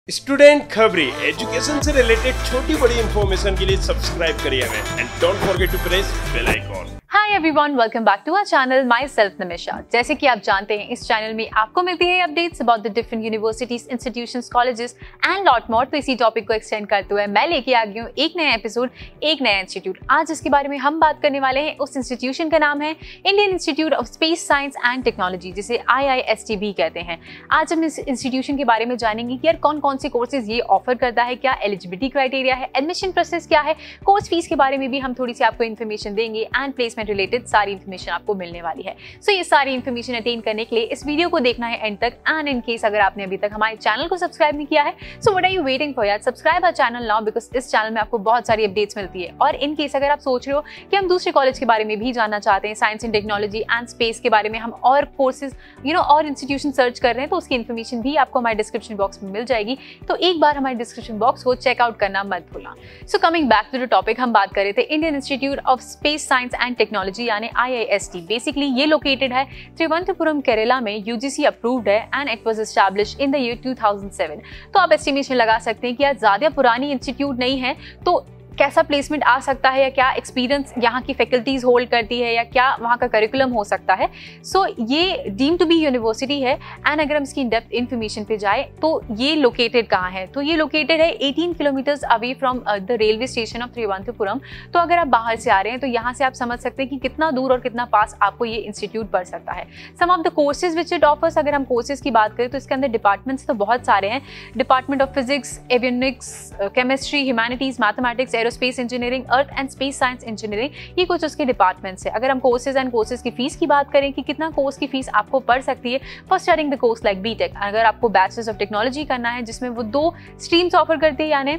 Student खबरें education से related छोटी बड़ी इंफॉर्मेशन के लिए सब्सक्राइब करिए हमें and don't forget to press bell icon. Hi everyone, welcome back to our channel myself Nimisha. जैसे कि आप जानते हैं, इस चैनल में आपको मिलती है updates about the different universities, institutions, colleges and lot more. तो इसी टॉपिक को एक्सटेंड करते हुए मैं लेके आ गई हूँ एक नया एपिसोड, एक नया इंस्टीट्यूट। आज इसके बारे में हम बात करने वाले हैं। उस इंस्टीट्यूशन का नाम है Indian Institute of Space Science and technology, जिसे IIST भी कहते हैं। आज हम इस इंस्टीट्यूशन के बारे में जानेंगे कि यार कौन कौन से कोर्सेज ये ऑफर करता है, क्या एलिजिबिलिटी क्राइटेरिया है, एडमिशन प्रोसेस क्या है, कोर्स फीस के बारे में भी हम थोड़ी सी आपको इन्फॉर्मेशन देंगे एंड प्लेसमेंट रिलेटेड सारी इन्फॉर्मेशन आपको मिलने वाली है। सो ये सारी इन्फॉर्मेशन अटेन करने के लिए इस वीडियो को देखना है एंड तक। एंड इन केस अगर आपने अभी तक हमारे चैनल को सब्सक्राइब नहीं किया है, so what are you waiting for यार, subscribe our channel now, because इस चैनल में आपको बहुत सारी अपडेट्स मिलती है। और इन केस अगर आप सोच रहे हो कि हम दूसरे कॉलेज के बारे में भी जानना चाहते हैं, science and technology and space के बारे में हम और कोर्सेज और इंस्टीट्यूशन सर्च कर रहे हैं, तो उसकी इन्फॉर्मेशन भी आपको हमारे डिस्क्रिप्शन बॉक्स में मिल जाएगी। तो एक बार हमारे डिस्क्रिप्शन बॉक्स को चेकआउट करना मत भूलना। So coming back to the topic, हम बात कर रहे थे Indian Institute of Space Science and Technology यानी IIST। बेसिकली ये लोकेटेड है त्रिवंतपुरम केरला में, UGC अप्रूव्ड है and it was established in the year 2007। तो आप एस्टिमेशन लगा सकते हैं कि यार ज्यादा पुरानी इंस्टीट्यूट नहीं है, तो कैसा प्लेसमेंट आ सकता है या क्या एक्सपीरियंस यहाँ की फैकल्टीज होल्ड करती है या क्या वहाँ का करिकुलम हो सकता है। सो ये डीम टू बी यूनिवर्सिटी है। एंड अगर हम इसकी इन डेप्थ इन्फॉर्मेशन पे जाए तो ये लोकेटेड कहाँ है, तो ये लोकेटेड है 18 kilometres away from the railway station of Thiruvananthapuram. तो अगर आप बाहर से आ रहे हैं तो यहाँ से आप समझ सकते हैं कि कितना दूर और कितना पास आपको ये इंस्टीट्यूट पड़ सकता है। Some of the courses which it offers, अगर हम कोर्सेज की बात करें तो इसके अंदर डिपार्टमेंट्स तो बहुत सारे हैं। Department of physics, avionics, chemistry, humanities, mathematics, aerospace engineering, earth and space science engineering, ये कुछ उसके डिपार्टमेंट्स है। अगर हम कोर्सेज एंड कोर्सेज की फीस की बात करें कि कितना कोर्स की फीस आपको पड़ सकती है for studying the course like BTech, अगर आपको बैचलर्स ऑफ टेक्नोलॉजी करना है जिसमें वो 2 स्ट्रीम्स ऑफर करती है यानी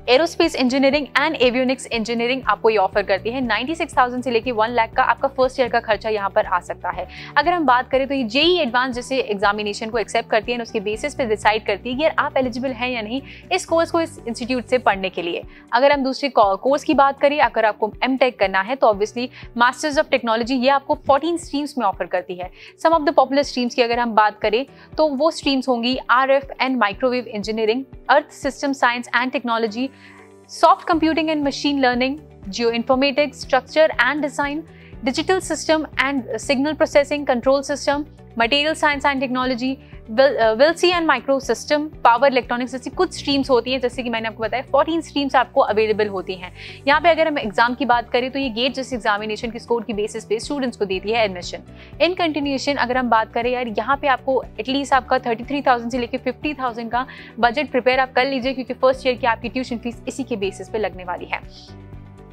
aerospace engineering and avionics engineering, आपको ये ऑफर करती है। 96,000 से लेके 1 लाख का आपका फर्स्ट ईयर का खर्चा यहाँ पर आ सकता है। अगर हम बात करें तो ये JEE एडवांस जैसे एग्जामिनेशन को एक्सेप्ट करती है, उसके बेसिस पे डिसाइड करती है कि यार आप एलिजिबल हैं या नहीं इस कोर्स को इस इंस्टीट्यूट से पढ़ने के लिए। अगर हम दूसरे कोर्स की बात करें, अगर आपको MTech करना है तो ऑब्वियसली मास्टर्स ऑफ टेक्नोलॉजी ये आपको 14 स्ट्रीम्स में ऑफर करती है। Some of the popular streams की अगर हम बात करें तो वो स्ट्रीम्स होंगी RF and microwave engineering, earth system science and technology, soft computing and machine learning, geoinformatics, structure and design, digital system and signal processing, control system, material science and technology, WILSI and micro system, power electronics, जैसी कुछ streams होती हैं। जैसे कि मैंने आपको बताया 14 streams आपको अवेलेबल होती हैं। यहाँ पे अगर हम एग्जाम की बात करें तो ये गेट जैसे एग्जामिनेशन की स्कोर की बेसिस पे स्टूडेंट्स को देती है एडमिशन। इन कंटिन्यूएशन अगर हम बात करें यार, यहाँ पे आपको एटलीस्ट आपका 33,000 से लेकर 50,000 का बजट प्रिपेयर आप कर लीजिए, क्योंकि फर्स्ट ईयर की आपकी ट्यूशन फीस इसी के बेसिस पे लगने वाली है।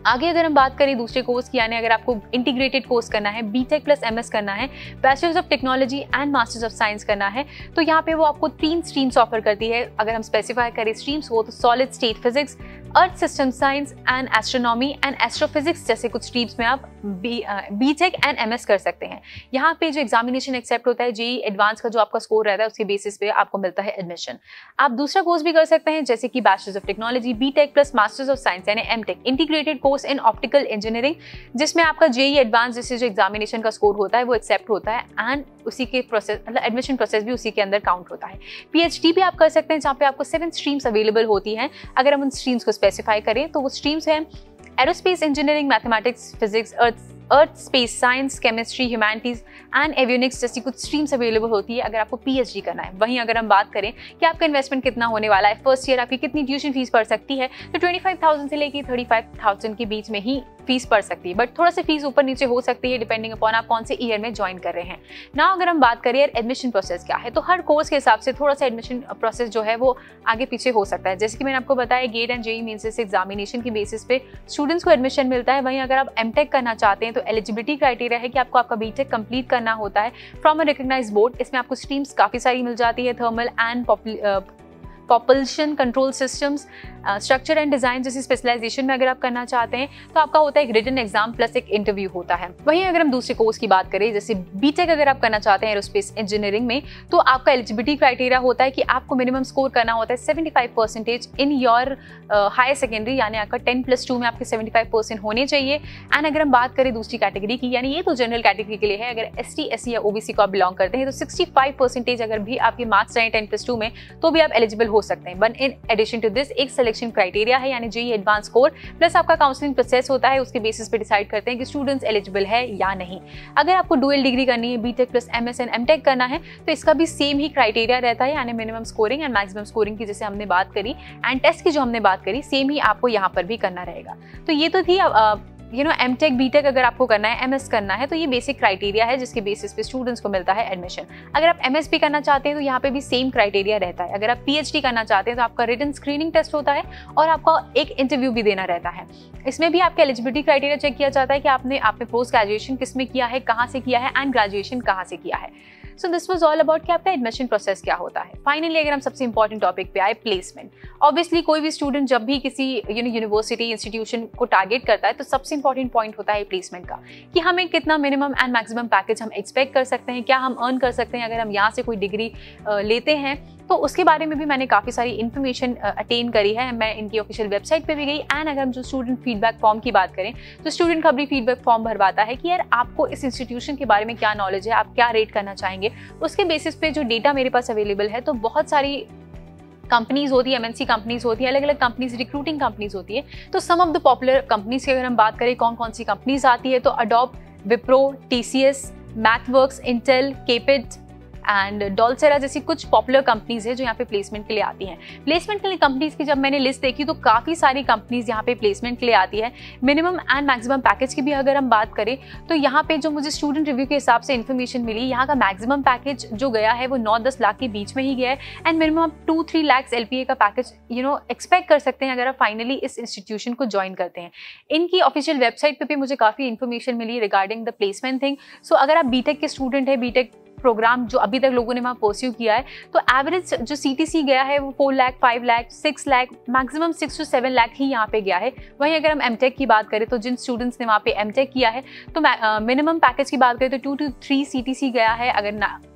आगे अगर हम बात करें दूसरे कोर्स की, यानी अगर आपको इंटीग्रेटेड कोर्स करना है, BTech प्लस MS करना है, bachelors of technology and masters of science करना है, तो यहाँ पे वो आपको 3 स्ट्रीम्स ऑफर करती है। अगर हम स्पेसिफाई करें स्ट्रीम्स हो तो solid state physics, earth system science and astronomy and astrophysics जैसे कुछ स्ट्रीम्स में आप BTech एंड MS कर सकते हैं। यहाँ पे जो एग्जामिनेशन एक्सेप्ट होता है JEE एडवांस का जो आपका स्कोर रहता है उसके बेसिस पे आपको मिलता है एडमिशन। आप दूसरा कोर्स भी कर सकते हैं जैसे कि bachelors of technology, BTech plus masters of science यानी MTech, integrated course in optical engineering, जिसमें आपका JEE एडवांस जैसे जो एग्जामिनेशन का स्कोर होता है वो एक्सेप्ट होता है एंड उसी के प्रोसेस मतलब एडमिशन प्रोसेस भी उसी के अंदर काउंट होता है। PhD भी आप कर सकते हैं जहाँ पे आपको 7 स्ट्रीम्स अवेलेबल होती हैं। अगर हम उन स्ट्रीम्स को स्पेसिफाई करें तो वो स्ट्रीम्स हैं aerospace engineering, mathematics, physics, earth space science, chemistry, humanities and avionics जैसी कुछ स्ट्रीम्स अवेलेबल होती है अगर आपको PhD करना है। वहीं अगर हम बात करें कि आपका इन्वेस्टमेंट कितना होने वाला है, फर्स्ट ईयर आपकी कितनी ट्यूशन फीस पड़ सकती है, तो 25,000 से लेकर 35,000 के बीच में ही फीस पड़ सकती है। बट थोड़ा सा फीस ऊपर नीचे हो सकती है डिपेंडिंग अपॉन आप कौन से ईयर में ज्वाइन कर रहे हैं ना। अगर हम बात करें एडमिशन प्रोसेस क्या है, तो हर कोर्स के हिसाब से थोड़ा सा एडमिशन प्रोसेस जो है वो आगे पीछे हो सकता है। जैसे कि मैंने आपको बताया गेट एंड JEE मेंस से एग्जामिनेशन की बेसिस पे स्टूडेंट्स को एडमिशन मिलता है। वहीं अगर आप MTech करना चाहते हैं तो एलिजिबिलिटी क्राइटेरिया है कि आपको आपका BTech कंप्लीट करना होता है फ्रॉम अ रिकॉग्नाइज्ड बोर्ड। इसमें आपको स्ट्रीम्स काफ़ी सारी मिल जाती है, thermal and propulsion control systems, structure and design जैसी स्पेशलाइजेशन में अगर आप करना चाहते हैं तो आपका होता है एक रिटन एग्जाम प्लस एक इंटरव्यू होता है। वहीं अगर हम दूसरे कोर्स की बात करें जैसे BTech अगर आप करना चाहते हैं एरोस्पेस इंजीनियरिंग में, तो आपका एलिजिबिलिटी क्राइटेरिया होता है कि आपको मिनिमम स्कोर करना होता है 75% इन योर हायर सेकेंडरी, यानी आपका 10+2 में आपके 75% होने चाहिए। एंड अगर हम बात करें दूसरी कैटेगरी की, यानी ये तो जनरल कैटेगरी के लिए है, अगर ST SC या OBC को आप बिलोंग करते हैं तो 65% अगर भी आपके मार्क्स रहे 10+2 में तो भी आप एलिजिबल हो सकते हैं। But in addition to this एक सिलेक्शन क्राइटेरिया है, यानी जेईई एडवांस स्कोर प्लस आपका काउंसलिंग प्रोसेस होता है, उसके बेसिस पे डिसाइड करते हैं कि स्टूडेंट्स एलिजिबल है या नहीं। अगर आपको डुअल डिग्री करनी है, BTech plus MS and MTech करना है, तो इसका भी सेम ही क्राइटेरिया रहता है, यानी minimum scoring and maximum scoring की जैसे हमने बात करी एंड टेस्ट की जो हमने बात करी, सेम ही आपको यहाँ पर भी करना रहेगा। तो ये तो थी एमटेक बीटेक अगर आपको करना है, एमएस करना है, तो ये बेसिक क्राइटेरिया है जिसके बेसिस पे स्टूडेंट्स को मिलता है एडमिशन। अगर आप एमएस भी करना चाहते हैं तो यहाँ पे भी सेम क्राइटेरिया रहता है। अगर आप पीएचडी करना चाहते हैं तो आपका रिटन स्क्रीनिंग टेस्ट होता है और आपका एक इंटरव्यू भी देना रहता है। इसमें भी आपका एलिजिबिलिटी क्राइटेरिया चेक किया जाता है कि आपने पोस्ट ग्रेजुएशन किस में किया है, कहाँ से किया है एंड ग्रेजुएशन कहाँ से किया है। So this was all about कि आपका एडमिशन प्रोसेस क्या होता है। फाइनली अगर हम सबसे इंपॉर्टेंट टॉपिक पे आए, प्लेसमेंट। ऑब्वियसली कोई भी स्टूडेंट जब भी किसी यूनिवर्सिटी इंस्टीट्यूशन को टारगेट करता है तो सबसे इंपॉर्टेंट पॉइंट होता है प्लेसमेंट का, कि हमें कितना मिनिमम एंड मैक्सिमम पैकेज हम एक्सपेक्ट कर सकते हैं, क्या हम अर्न कर सकते हैं अगर हम यहाँ से कोई डिग्री लेते हैं। तो उसके बारे में भी मैंने काफ़ी सारी इन्फॉर्मेशन अटेन करी है। मैं इनकी ऑफिशियल वेबसाइट पे भी गई एंड अगर हम जो स्टूडेंट फीडबैक फॉर्म की बात करें तो स्टूडेंट खबरी फीडबैक फॉर्म भरवाता है कि यार आपको इस इंस्टीट्यूशन के बारे में क्या नॉलेज है, आप क्या रेट करना चाहेंगे। उसके बेसिस पे जो डेटा मेरे पास अवेलेबल है, तो बहुत सारी कंपनीज होती है, एमएनसी कंपनीज होती है, अलग अलग कंपनीज, रिक्रूटिंग कंपनीज होती है। तो सम ऑफ द पॉपुलर कंपनीज की अगर हम बात करें कौन कौन सी कंपनीज आती है, तो Adobe, Wipro, TCS, MathWorks, Intel, KPIT and Dolcera जैसी कुछ पॉपुलर कंपनीज है जो यहाँ पे प्लेसमेंट के लिए आती हैं। प्लेसमेंट के लिए कंपनीज की जब मैंने लिस्ट देखी तो काफ़ी सारी कंपनीज यहाँ पे प्लेसमेंट के लिए आती है। मिनिमम एंड मैक्सिमम पैकेज की भी अगर हम बात करें तो यहाँ पे जो मुझे स्टूडेंट रिव्यू के हिसाब से इन्फॉर्मेशन मिली, यहाँ का मैक्सिमम पैकेज जो गया है वो 9-10 लाख के बीच में ही गया है एंड मिनिमम 2-3 लाख LPA का पैकेज एक्सपेक्ट कर सकते हैं अगर आप फाइनली इस इंस्टीट्यूशन को ज्वाइन करते हैं। इनकी ऑफिशियल वेबसाइट पे भी मुझे काफ़ी इन्फॉर्मेशन मिली regarding the placement thing. So अगर आप बीटेक के स्टूडेंट है, बीटेक प्रोग्राम जो अभी तक लोगों ने वहाँ परस्यू किया है, तो एवरेज जो CTC गया है वो 4 लाख, 5 लाख, 6 लाख, मैक्सिमम 6 to 7 लाख ही यहाँ पे गया है। वहीं अगर हम एमटेक की बात करें तो जिन स्टूडेंट्स ने वहाँ पे एमटेक किया है तो मिनिमम पैकेज की बात करें तो 2 to 3 CTC गया है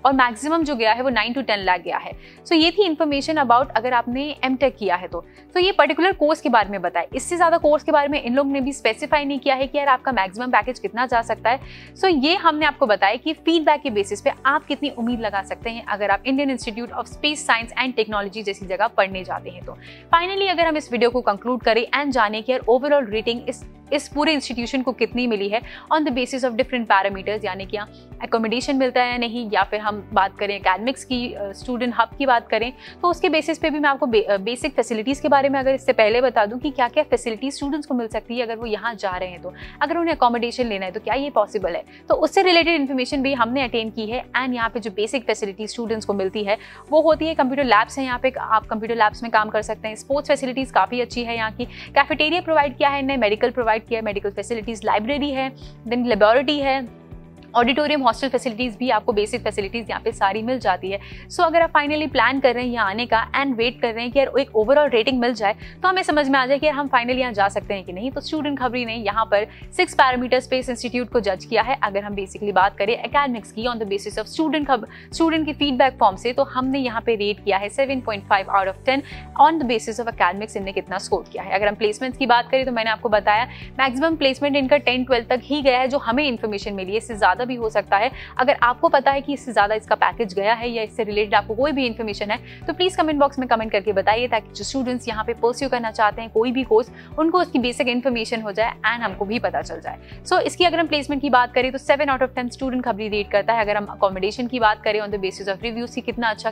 और मैक्सिमम जो गया है वो 9 to 10 लाख गया है। सो ये थी इन्फॉर्मेशन अबाउट अगर आपने एमटेक किया है तो ये पर्टिकुलर कोर्स के बारे में बताया। इससे ज़्यादा कोर्स के बारे में इन लोग ने भी स्पेसिफाई नहीं किया है कि यार आपका मैक्सिमम पैकेज कितना जा सकता है। सो ये हमने आपको बताया कि फीडबैक के बेसिस पे आप कितनी उम्मीद लगा सकते हैं अगर आप Indian Institute of Space Science and technology जैसी जगह पढ़ने जाते हैं। तो फाइनली अगर हम इस वीडियो को कंक्लूड करें एंड जाने कि यार ओवरऑल रेटिंग इस पूरे इंस्टीट्यूशन को कितनी मिली है on the basis of different parameters, यानी कि एकोमोडेशन मिलता है या नहीं, या फिर हम बात करें एकेडमिक्स की, स्टूडेंट हब की बात करें तो उसके बेसिस पे भी मैं आपको बेसिक फैसिलिटीज़ के बारे में अगर इससे पहले बता दूं कि क्या क्या फैसिलिटीज स्टूडेंट्स को मिल सकती है अगर वो यहाँ जा रहे हैं। तो अगर उन्हें अकोमोडेशन लेना है तो क्या ये पॉसिबल है, तो उससे रिलेटेड इन्फॉर्मेशन भी हमने अटेन की है। एंड यहाँ पे जो बेसिक फैसिलिटी स्टूडेंट्स को मिलती है वो होती है कंप्यूटर लैब्स हैं, यहाँ पे आप कंप्यूटर लैब्स में काम कर सकते हैं। स्पोर्ट्स फैसिलिटीज़ काफ़ी अच्छी है यहाँ की, कैफेटेरिया प्रोवाइड किया है, मेडिकल प्रोवाइड किया है, मेडिकल फैसिलिटीज़, लाइब्रेरी है, देन लेबोरेटरी है, ऑडिटोरियम, हॉस्टल फैसिलिटीज़ भी आपको बेसिक फैसिलिटीज़ यहाँ पे सारी मिल जाती है। सो अगर आप फाइनली प्लान कर रहे हैं यहाँ आने का एंड वेट कर रहे हैं कि यार एक ओवरऑल रेटिंग मिल जाए तो हमें समझ में आ जाए कि यार हम फाइनली यहाँ जा सकते हैं कि नहीं, तो स्टूडेंट खबरी ने यहाँ पर 6 पैरामीटर्स पे इस इंस्टीट्यूट को जज किया है। अगर हम बेसिकली बात करें एकेडमिक्स की on the basis of student की फीडबैक फॉर्म से, तो हमने यहाँ पे रेट किया है 7.5 out of 10 on the basis of academics इनने कितना स्कोर किया है। अगर हम प्लेसमेंट्स की बात करें तो मैंने आपको बताया मैक्सिमम प्लेसमेंट इनका 10-12 तक ही गया है जो हमें इन्फॉर्मेशन मिली है, इससे ज़्यादा भी हो सकता है। अगर आपको पता है कि इससे ज्यादा इसका पैकेज गया है या इससे रिलेटेड आपको कोई भी इन्फॉर्मेशन है तो प्लीज कमेंट बॉक्स में कमेंट करके बताइए, ताकि जो स्टूडेंट्स यहाँ पे परस्यू करना चाहते हैं कोई भी कोर्स, उनको उसकी बेसिक इन्फॉर्मेशन हो जाए एंड हमको भी पता चल जाए। सो इसकी अगर हम प्लेसमेंट की बात करें तो 7 आउट ऑफ 10 स्टूडेंट खबरी रेट करता है। अगर हम अकोमोडेशन की बात करें on the basis of reviews की कितना अच्छा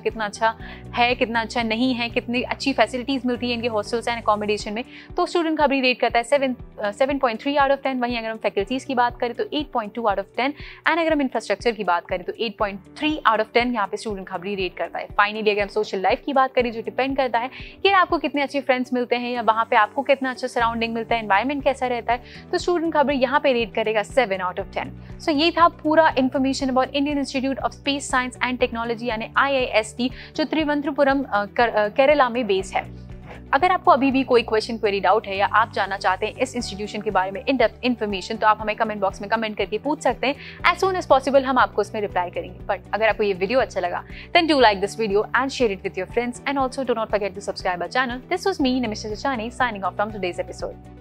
है, कितना अच्छा नहीं है, कितनी अच्छी फैसिलिटीज मिलती है इनके हॉस्टल्स एंड अकोमोडेशन में, तो स्टूडेंट खबरी रेट करता है 7.3 आउट ऑफ 10। वहीं अगर हम फैकल्टीज की बात करें तो 8.2 आउट ऑफ 10 एंड अगर हम इंफ्रास्ट्रक्चर की बात करें तो 8.3 आउट ऑफ 10 यहाँ पे स्टूडेंट खबरी रेट करता है। फाइनली अगर हम सोशल लाइफ की बात करें जो डिपेंड करता है कि आपको कितने अच्छे फ्रेंड्स मिलते हैं या वहाँ पे आपको कितना अच्छा सराउंडिंग मिलता है, एनवायरनमेंट कैसा रहता है, तो स्टूडेंट खबरी यहाँ पे रेट करेगा 7 आउट ऑफ 10। सो ये था पूरा information about Indian Institute of Space Science and Technology यानी IIST जो त्रिवंतपुरम केरला में बेस है। अगर आपको अभी भी कोई क्वेश्चन, क्वेरी, डाउट है या आप जानना चाहते हैं इस इंस्टीट्यूशन के बारे में इन डेप्थ इन्फॉर्मेशन, तो आप हमें कमेंट बॉक्स में कमेंट करके पूछ सकते हैं। एज सून एज पॉसिबल हम आपको उसमें रिप्लाई करेंगे। बट अगर आपको ये वीडियो अच्छा लगा then do like this video and share it with your friends and also do not forget to subscribe our channel. This was me Nimisha Chachani signing off from today's episode.